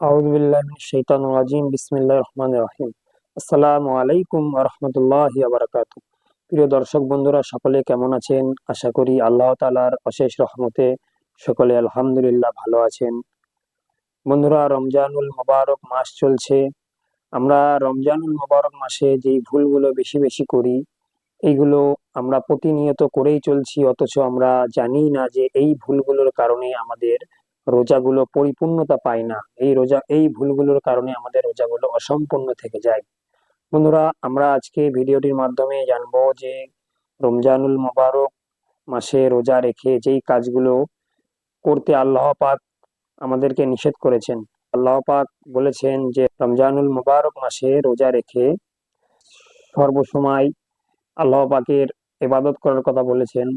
আউযু বিল্লাহি মিনাশ শাইতানির রাজিম। বিসমিল্লাহির রহমানির রহিম। আসসালামু আলাইকুম ওয়া রাহমাতুল্লাহি ওয়া বারাকাতুহু। প্রিয় দর্শক বন্ধুরা, সকলে কেমন আছেন? আশা করি আল্লাহ তাআলার অশেষ রহমতে সকলে আলহামদুলিল্লাহ ভালো আছেন। বন্ধুরা, রমজানুল মোবারক মাস চলছে। আমরা রমজানুল মোবারক মাসে যেই ভুলগুলো বেশি বেশি করি, এইগুলো আমরা প্রতিনিয়ত করেই চলছি, অথচ আমরা জানি না যে এই ভুলগুলোর কারণে আমাদের রোজাগুলো পরিপূর্ণতা পায় না। এই ভুলগুলোর কারণে আমাদের রোজাগুলো অসম্পূর্ণ থেকে যায়। বন্ধুরা, আমরা আজকে ভিডিওটির মাধ্যমে জানবো যে রমজানুল মোবারক মাসে রোজা রেখে যেই কাজগুলো করতে আল্লাহ পাক আমাদেরকে নিষেধ করেছেন। আল্লাহ পাক বলেছেন যে রমজানুল মোবারক মাসে রোজা রেখে সর্বসময় আল্লাহ পাকের ইবাদত করার কথা বলেছেন।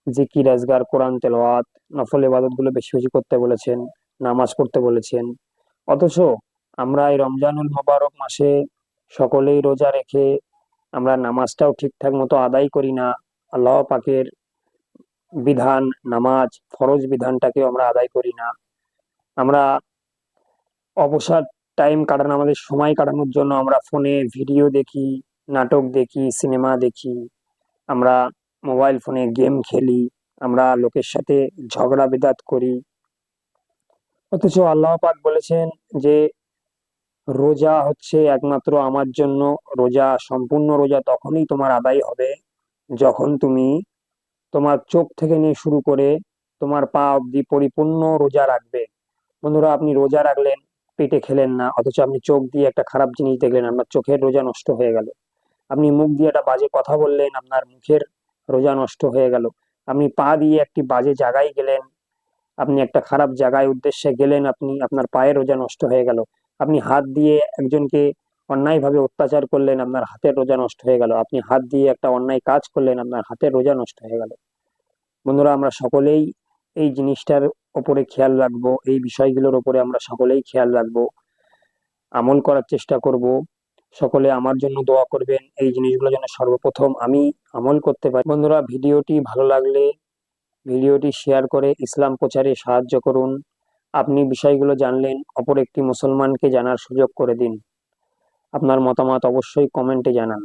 জিকির, আজগার, কোরআন তেলাওয়াত, নফল ইবাদত গুলো বেশি বেশি করতে বলেছেন, নামাজ পড়তে বলেছেন। অথচ আমরা এই রমজানুল মোবারক মাসে সকলেই রোজা রেখে আমরা নামাজটাও ঠিকঠাক মতো আদায় করি না। আল্লাহ পাকের বিধান, নামাজ ফরজ বিধানটাকেও আমরা আদায় করি না। আমরা অবসর টাইম কাটানো, আমাদের সময় কাটানোর জন্য আমরা ফোনে ভিডিও দেখি, নাটক দেখি, সিনেমা দেখি, আমরা মোবাইল ফোনে গেম খেলি, আমরা লোকের সাথে ঝগড়া বিবাদ করি। অথচ আল্লাহ পাক বলেছেন যে রোজা হচ্ছে একমাত্র আমার জন্য। রোজা, সম্পূর্ণ রোজা তখনই তোমার আদায় হবে যখন তুমি তোমার চোখ থেকে নিয়ে শুরু করে তোমার পা অবধি পরিপূর্ণ রোজা রাখবে। বন্ধুরা, আপনি রোজা রাখলেন, পেটে খেলেন না, অথচ আপনি চোখ দিয়ে একটা খারাপ জিনিস দেখলেন, আপনার চোখের রোজা নষ্ট হয়ে গেল। আপনি মুখ দিয়ে একটা বাজে কথা বললেন, আপনার মুখের রোজা নষ্ট হয়ে গেল। আপনি পা দিয়ে একটি বাজে জায়গায় গেলেন, আপনি একটা খারাপ জায়গায় উদ্দেশ্যে গেলেন, আপনার পায়ের রোজা নষ্ট হয়ে গেল। আপনি হাত দিয়ে একজনকে অন্যায়ভাবে অত্যাচার করলেন, আপনার হাতের রোজা নষ্ট হয়ে গেল। আপনি হাত দিয়ে একটা অন্যায় কাজ করলেন, আপনার হাতের রোজা নষ্ট হয়ে গেল। বন্ধুরা, আমরা সকলেই এই জিনিসটার ওপরে খেয়াল রাখবো, এই বিষয়গুলোর ওপরে আমরা সকলেই খেয়াল রাখবো, আমল করার চেষ্টা করব। সকলে আমার জন্য দোয়া করবেন, এই জিনিসগুলো যেন সর্বপ্রথম আমি আমল করতে পারি। বন্ধুরা, ভিডিওটি ভালো লাগলে ভিডিওটি শেয়ার করে ইসলাম প্রচারে সাহায্য করুন। আপনি বিষয়গুলো জানলেন, অপর একটি মুসলমানকে জানার সুযোগ করে দিন। আপনার মতামত অবশ্যই কমেন্টে জানান।